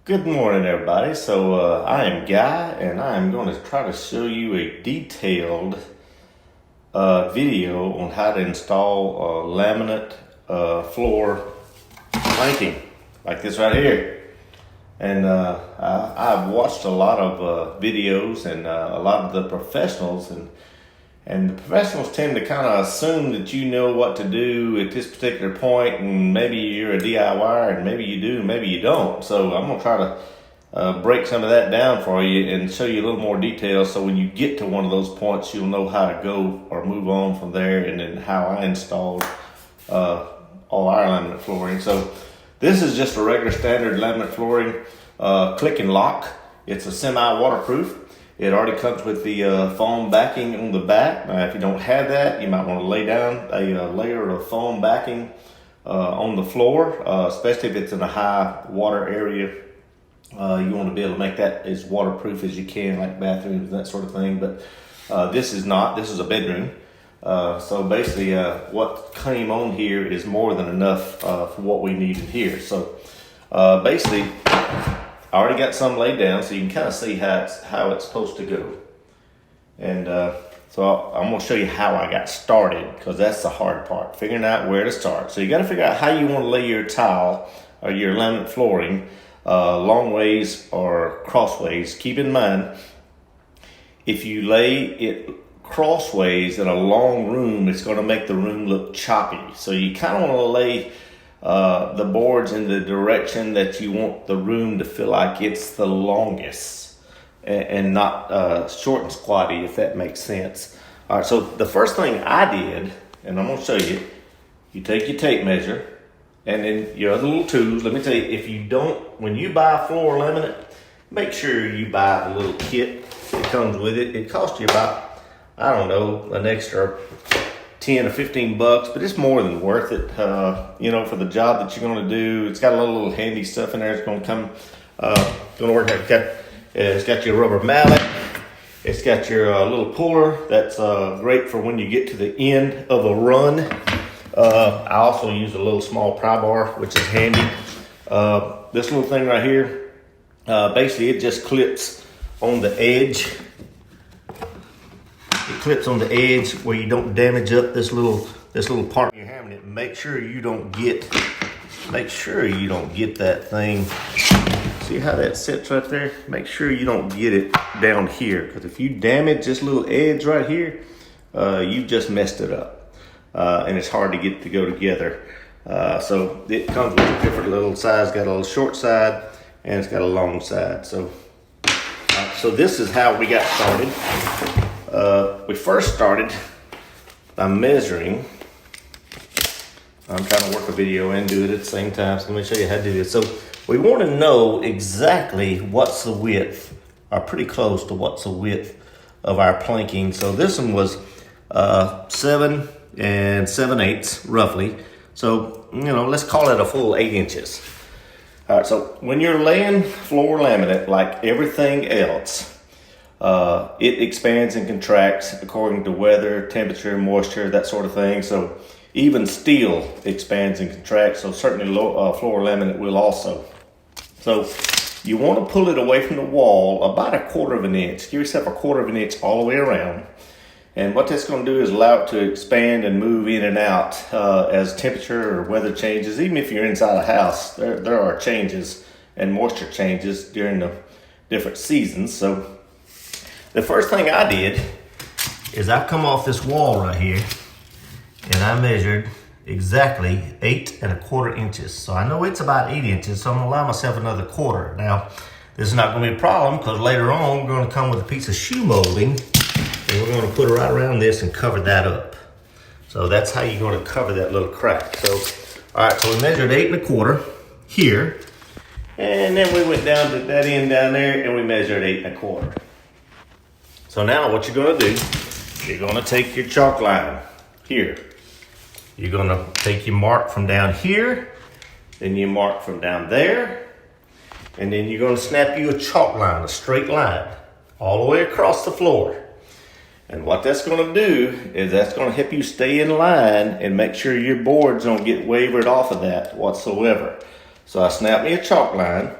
Good morning, everybody. So I am Guy, and I am going to try to show you a detailed video on how to install laminate floor planking like this right here. And I've watched a lot of videos and a lot of the professionals, and the professionals tend to kind of assume that you know what to do at this particular point, and maybe you're a DIYer, and maybe you do, maybe you don't. So I'm going to try to break some of that down for you and show you a little more detail, so when you get to one of those points, you'll know how to go or move on from there, and then how I installed all our laminate flooring. So this is just a regular standard laminate flooring, click and lock. It's a semi-waterproof. It already comes with the foam backing on the back. Now, if you don't have that, you might want to lay down a layer of foam backing on the floor, especially if it's in a high water area. You want to be able to make that as waterproof as you can, like bathrooms, that sort of thing. But this is not. This is a bedroom. So basically, what came on here is more than enough for what we needed here. So basically, I already got some laid down, so you can kind of see how it's supposed to go. And so I'm going to show you how I got started, because that's the hard part, figuring out where to start. So you got to figure out how you want to lay your tile or your laminate flooring, long ways or crossways. Keep in mind, if you lay it crossways in a long room, it's going to make the room look choppy. So you kind of want to lay the boards in the direction that you want the room to feel like it's the longest, and not short and squatty, if that makes sense. All right, so the first thing I did, and I'm going to show you, you take your tape measure and then your other little tools. Let me tell you, if you don't, when you buy floor laminate, make sure you buy the little kit that comes with it. It costs you about, I don't know, an extra 10 or 15 bucks, but it's more than worth it, for the job that you're going to do. It's got a little handy stuff in there. It's going to come, going to work. It's got your rubber mallet. It's got your little puller. That's great for when you get to the end of a run. I also use a little small pry bar, which is handy. This little thing right here, basically it just clips on the edge. It clips on the edge where you don't damage up this little part you're hammering it. Make sure you don't get that thing. See how that sits right there? Make sure you don't get it down here, because if you damage this little edge right here, you just messed it up, and it's hard to get to go together. So it comes with different little sides. Got a little short side and it's got a long side. So this is how we got started. We first started by measuring. I'm trying to work a video and do it at the same time, so let me show you how to do this. So we want to know exactly what's the width, or pretty close to what's the width of our planking. So this one was 7 7/8 roughly. So, let's call it a full 8 inches. All right, so when you're laying floor laminate, like everything else, it expands and contracts according to weather, temperature, moisture, that sort of thing. So even steel expands and contracts. So certainly floor laminate will also. So you want to pull it away from the wall about 1/4 of an inch. Give yourself 1/4 of an inch all the way around. And what that's going to do is allow it to expand and move in and out as temperature or weather changes. Even if you're inside a house, there are changes and moisture changes during the different seasons. So the first thing I did is I come off this wall right here, and I measured exactly 8 1/4 inches. So I know it's about 8 inches, so I'm gonna allow myself another 1/4. Now, this is not gonna be a problem, because later on, we're gonna come with a piece of shoe molding, and we're gonna put it right around this and cover that up. So that's how you're gonna cover that little crack. So, all right, so we measured 8 1/4 here, and then we went down to that end down there, and we measured 8 1/4. So now what you're gonna do, you're gonna take your chalk line here. You're gonna take your mark from down here, then you mark from down there, and then you're gonna snap you a chalk line, a straight line, all the way across the floor. And what that's gonna do is that's gonna help you stay in line and make sure your boards don't get wavered off of that whatsoever. So I snapped me a chalk line,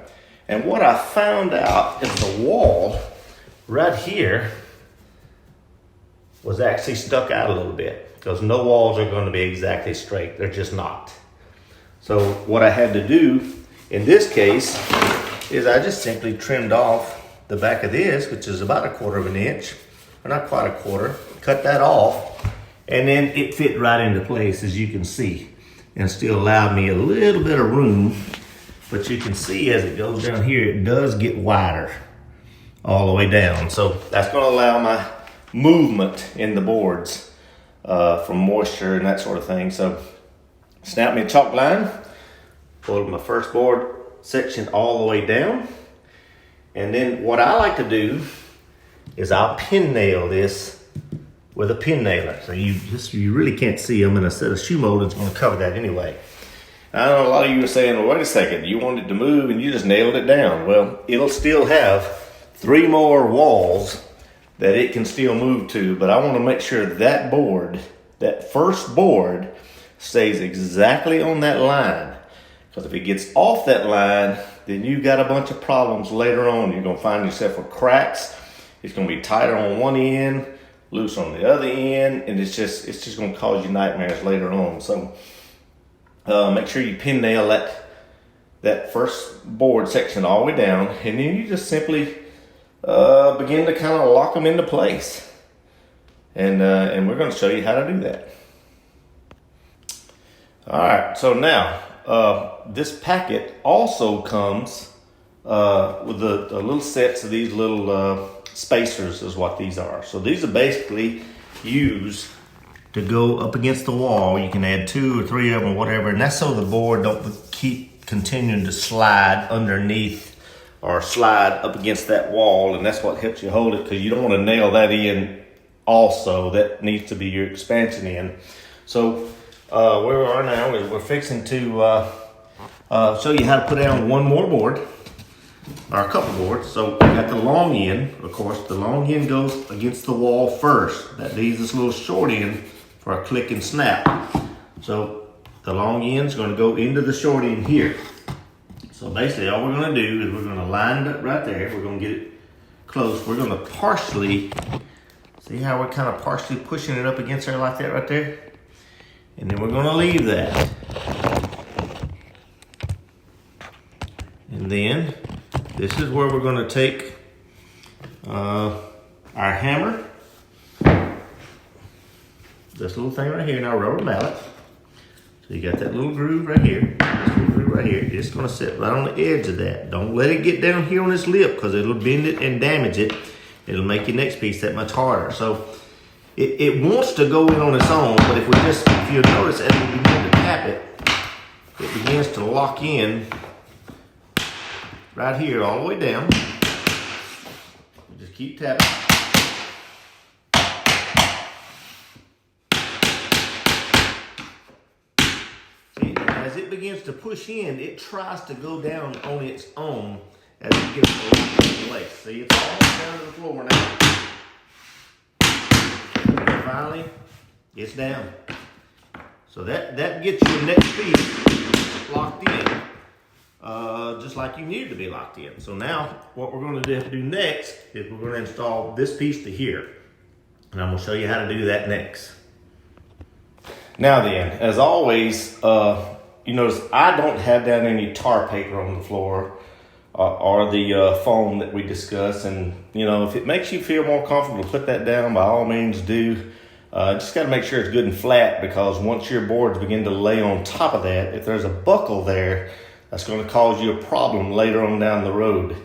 And what I found out is the wall right here was actually stuck out a little bit, because no walls are going to be exactly straight. They're just not. So what I had to do in this case is I just simply trimmed off the back of this, which is about 1/4 of an inch, or not quite 1/4, cut that off, and then it fit right into place, as you can see, and still allowed me a little bit of room. But you can see as it goes down here, it does get wider all the way down. So that's going to allow my movement in the boards from moisture and that sort of thing. So snap me a chalk line, pull my first board section all the way down. And then what I like to do is I'll pin nail this with a pin nailer. So you really can't see them, and a set of shoe molding is going to cover that anyway. I know a lot of you are saying, well, wait a second, you want it to move and you just nailed it down. Well, it'll still have 3 more walls that it can still move to, but I want to make sure that board, that first board, stays exactly on that line. Because if it gets off that line, then you've got a bunch of problems later on. You're going to find yourself with cracks. It's going to be tighter on one end, loose on the other end, and it's just going to cause you nightmares later on. So make sure you pin nail that first board section all the way down, and then you just simply begin to kind of lock them into place. And we're going to show you how to do that. All right, so now this packet also comes with the little sets of these little spacers is what these are. So these are basically used to go up against the wall. You can add 2 or 3 of them or whatever, and that's so the board don't keep continuing to slide underneath or slide up against that wall, and that's what helps you hold it, because you don't want to nail that in also. That needs to be your expansion in. So where we are now is we're fixing to show you how to put down one more board, or a couple boards. So we got the long end. Of course, the long end goes against the wall first. That leaves this little short end for a click and snap. So the long end is going to go into the short end here. So basically all we're going to do is we're going to line it up right there. We're going to get it close. We're going to partially, see how we're kind of partially pushing it up against there like that right there? And then we're going to leave that. And then this is where we're going to take our hammer, this little thing right here, and our rubber mallet. So you got that little groove right here, this little groove right here. It's going to sit right on the edge of that. Don't let it get down here on this lip, because it'll bend it and damage it. It'll make your next piece that much harder. So it wants to go in on its own, but if you'll notice as we begin to tap it, it begins to lock in right here all the way down. Just keep tapping. See, as it begins to push in, it tries to go down on its own as it gets to place. See, it's almost down to the floor now. And finally, it's down. So that gets your next piece locked in, just like you need it to be locked in. So now what we're going to do next is we're going to install this piece to here. And I'm going to show you how to do that next. Now then, as always, you notice I don't have down any tar paper on the floor or the foam that we discussed. And you know, if it makes you feel more comfortable to put that down, by all means do. Just got to make sure it's good and flat, because once your boards begin to lay on top of that, if there's a buckle there, that's going to cause you a problem later on down the road,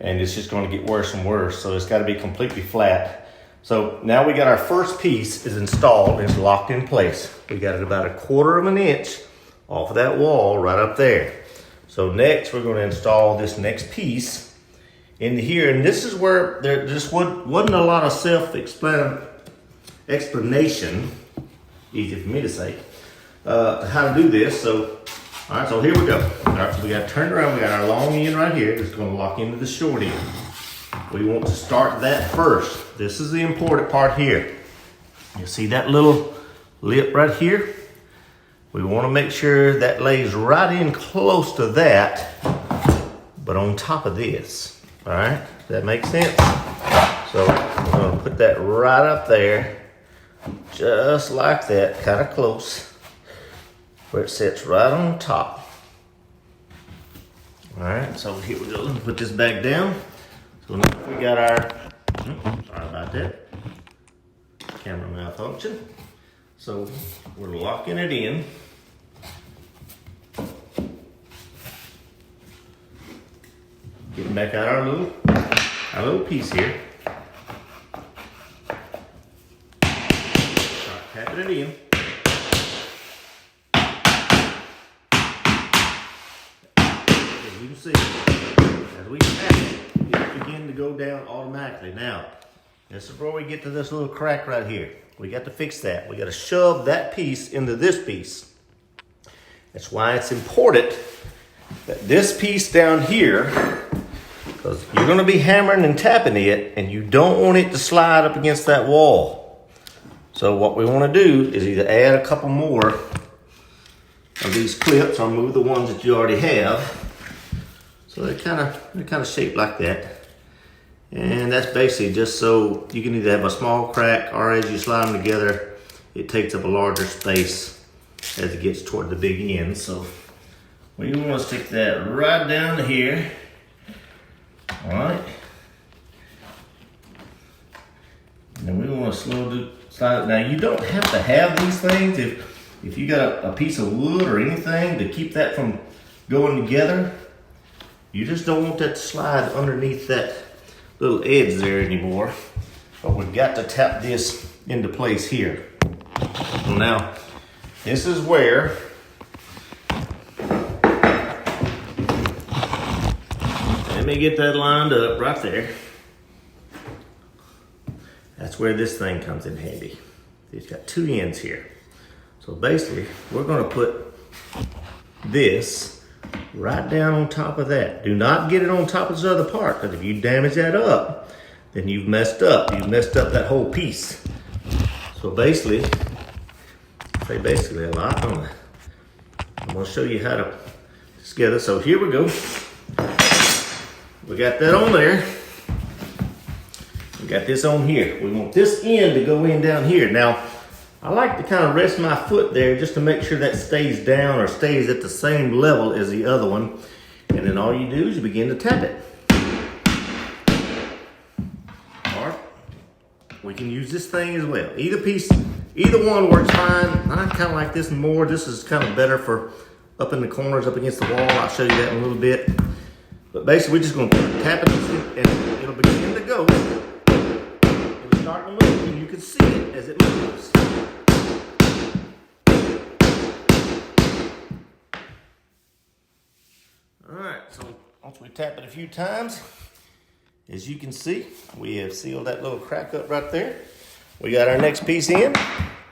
and it's just going to get worse and worse. So it's got to be completely flat. So now we got our first piece is installed, it's locked in place. We got it about 1/4 of an inch off of that wall right up there. So next we're going to install this next piece into here, and this is where there just wasn't a lot of explanation, easy for me to say, how to do this. So, all right, so here we go. All right, so we got turned around. We got our long end right here. It's going to lock into the short end. We want to start that first. This is the important part here. You see that little lip right here? We want to make sure that lays right in close to that, but on top of this. All right, does that make sense? So we're gonna put that right up there, just like that, kind of close, where it sits right on top. All right, so here we go. Let me put this back down. So now we got our, sorry about that, camera malfunction. So we're locking it in. Getting back out our little piece here. Start tapping it in. As you can see, as we tap it, it begins to go down automatically. Now, this is where we get to this little crack right here. We got to fix that. We got to shove that piece into this piece. That's why it's important that this piece down here, because you're going to be hammering and tapping it, and you don't want it to slide up against that wall. So what we want to do is either add a couple more of these clips or move the ones that you already have. So they're kind of shaped like that. And that's basically just so you can either have a small crack, or as you slide them together, it takes up a larger space as it gets toward the big end. So we want to stick that right down here. All right. And then we want to slide it. Now you don't have to have these things if you got a piece of wood or anything to keep that from going together. You just don't want that to slide underneath that little edge there anymore. But we've got to tap this into place here. Now, this is where let me get that lined up right there. That's where this thing comes in handy. It's got two ends here. So basically, we're going to put this right down on top of that. Do not get it on top of this other part, because if you damage that up, then you've messed up. You've messed up that whole piece. So basically, I say basically a lot, don't I? I'm going to show you how to put this together. So here we go. We got that on there. We got this on here. We want this end to go in down here. Now, I like to kind of rest my foot there just to make sure that stays down or stays at the same level as the other one. And then all you do is you begin to tap it. Or we can use this thing as well. Either one works fine. I kind of like this more. This is kind of better for up in the corners, up against the wall. I'll show you that in a little bit. But basically, we're just going to tap it and it'll begin to go. It'll start to move, and you can see it as it moves. All right, so once we tap it a few times, as you can see, we have sealed that little crack up right there. We got our next piece in.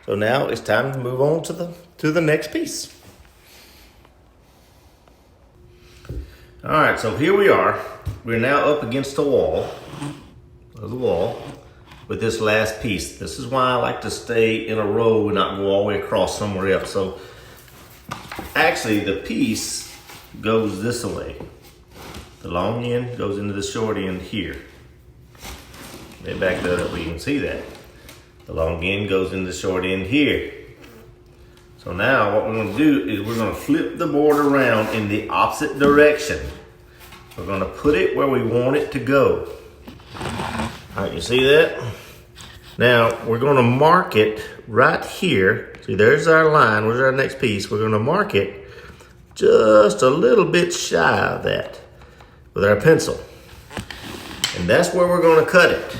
So now it's time to move on to the next piece. All right, so here we are. We're now up against the wall with this last piece. This is why I like to stay in a row and not go all the way across somewhere else. So actually the piece goes this way. The long end goes into the short end here. Let me back that up where you can see that. The long end goes into the short end here. So now what we're going to do is we're going to flip the board around in the opposite direction. We're going to put it where we want it to go. All right, you see that? Now we're going to mark it right here. See, there's our line. Where's our next piece? We're going to mark it just a little bit shy of that with our pencil. And that's where we're going to cut it.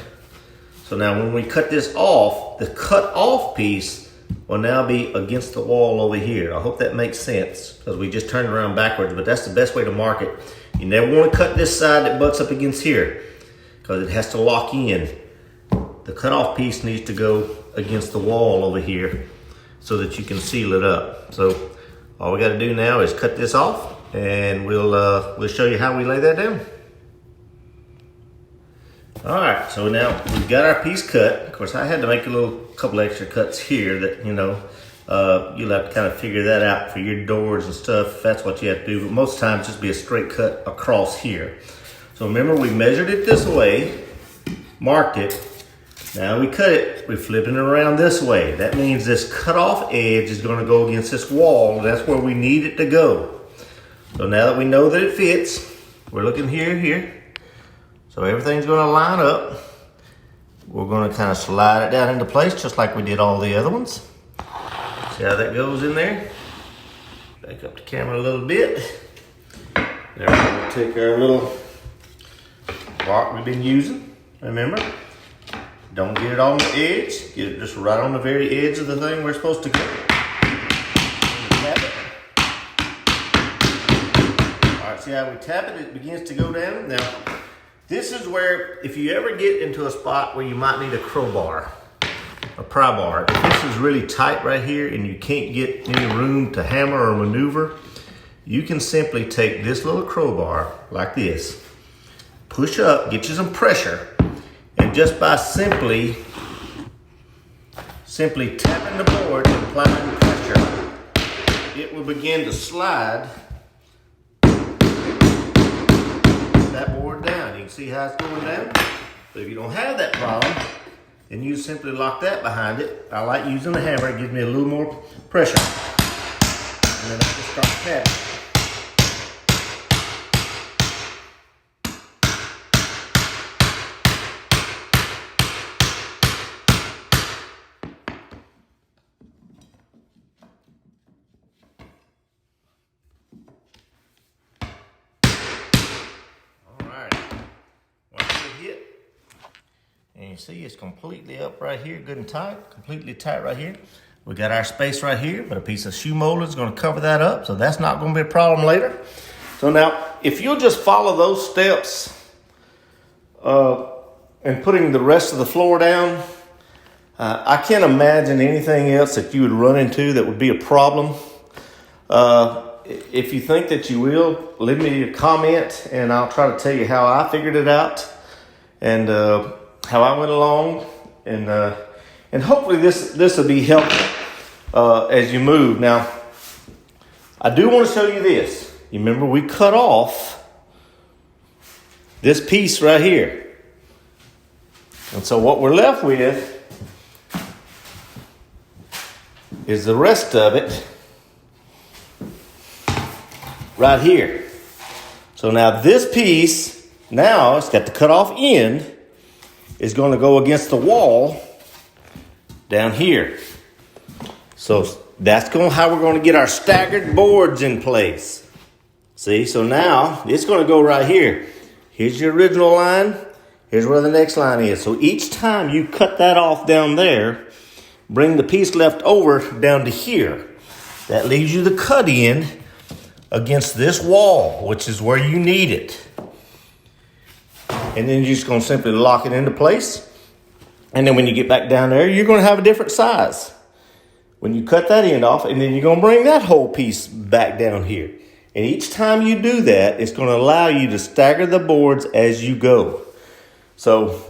So now when we cut this off, the cut off piece will now be against the wall over here. I hope that makes sense because we just turned around backwards, but that's the best way to mark it. You never want to cut this side that butts up against here because it has to lock in. The cut off piece needs to go against the wall over here so that you can seal it up. So all we got to do now is cut this off and we'll show you how we lay that down. All right, so now we've got our piece cut. Of course, I had to make a couple extra cuts here that, You'll have to kind of figure that out for your doors and stuff, if that's what you have to do. But most times, just be a straight cut across here. So remember, we measured it this way, marked it. Now we cut it, we're flipping it around this way. That means this cut off edge is going to go against this wall. That's where we need it to go. So now that we know that it fits, we're looking here. So everything's going to line up. We're going to kind of slide it down into place just like we did all the other ones. See how that goes in there? Back up the camera a little bit. Now we're going to take our little block we've been using. Remember, don't get it on the edge. Get it just right on the very edge of the thing we're supposed to go. Tap it. All right, see how we tap it? It begins to go down. Now, this is where, if you ever get into a spot where you might need a crowbar, a pry bar, if this is really tight right here and you can't get any room to hammer or maneuver, you can simply take this little crowbar like this, push up, get you some pressure, and just by simply tapping the board and applying pressure, it will begin to slide that board down. You can see how it's going down. So if you don't have that problem, then you simply lock that behind it. I like using the hammer. It gives me a little more pressure. And then I just start tapping. And you see it's completely up right here, good and tight, completely tight right here. We got our space right here, but a piece of shoe molding is going to cover that up, so that's not going to be a problem later. So now, if you'll just follow those steps and putting the rest of the floor down, I can't imagine anything else that you would run into that would be a problem. If you think that you will, leave me a comment, and I'll try to tell you how I figured it out and how I went along, and hopefully this will be helpful as you move. Now, I do want to show you this. You remember we cut off this piece right here, and so what we're left with is the rest of it right here. So now this piece, now it's got the cut off end, is going to go against the wall down here. So that's how we're going to get our staggered boards in place. See, so now it's going to go right here. Here's your original line. Here's where the next line is. So each time you cut that off down there, bring the piece left over down to here. That leaves you the cut end against this wall, which is where you need it. And then you're just going to simply lock it into place. And then when you get back down there, you're going to have a different size. When you cut that end off, and then you're going to bring that whole piece back down here. And each time you do that, it's going to allow you to stagger the boards as you go. So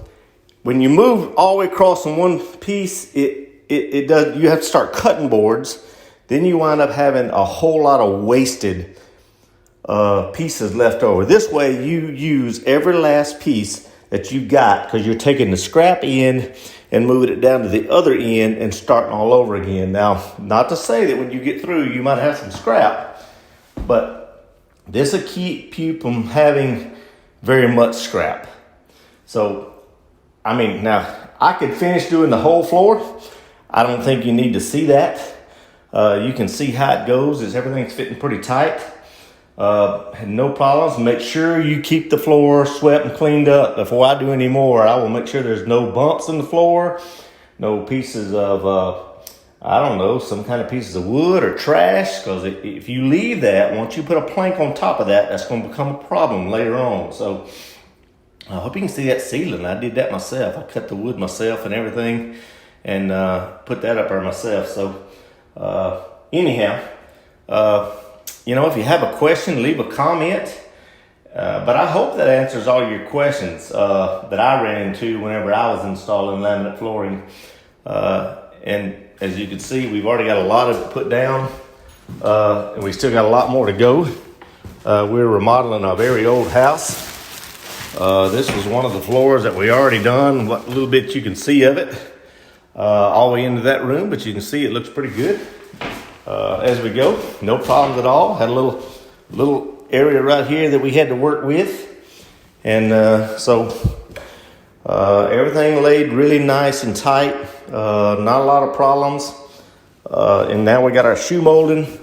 when you move all the way across in one piece, it does. You have to start cutting boards. Then you wind up having a whole lot of wasted pieces left over. This way you use every last piece that you got, because you're taking the scrap end and moving it down to the other end and starting all over again. Now, not to say that when you get through you might have some scrap, but this will keep you from having very much scrap. So, I mean, now I could finish doing the whole floor. I don't think you need to see that. You can see how it goes, as everything's fitting pretty tight. No problems. Make sure you keep the floor swept and cleaned up. Before I do any more, I will make sure there's no bumps in the floor, no pieces of, I don't know, some kind of pieces of wood or trash, because if you leave that, once you put a plank on top of that, that's going to become a problem later on. So I hope you can see that ceiling. I did that myself. I cut the wood myself and everything, and put that up there myself. So anyhow, you know, if you have a question, leave a comment. But I hope that answers all your questions that I ran into whenever I was installing laminate flooring. And as you can see, we've already got a lot of it put down, and we still got a lot more to go. We're remodeling a very old house. This was one of the floors that we already done. What little bit you can see of it, all the way into that room, but you can see it looks pretty good as we go. No problems at all. Had a little area right here that we had to work with, and so everything laid really nice and tight. Not a lot of problems. And now we got our shoe molding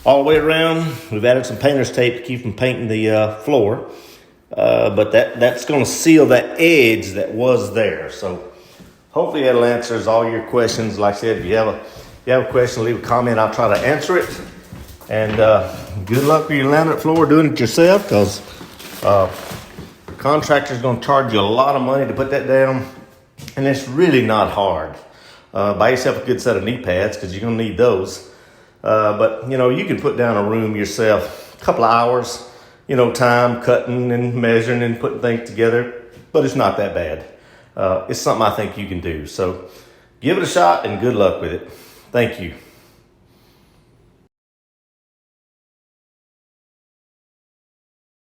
all the way around. We've added some painter's tape to keep from painting the floor. But that's going to seal that edge that was there. So hopefully that'll answers all your questions. Like I said, if you have a question, leave a comment. I'll try to answer it. And good luck with your laminate floor doing it yourself, because the contractor's going to charge you a lot of money to put that down. And it's really not hard. Buy yourself a good set of knee pads, because you're going to need those. But, you can put down a room yourself, a couple of hours, time cutting and measuring and putting things together. But it's not that bad. It's something I think you can do. So give it a shot and good luck with it. Thank you.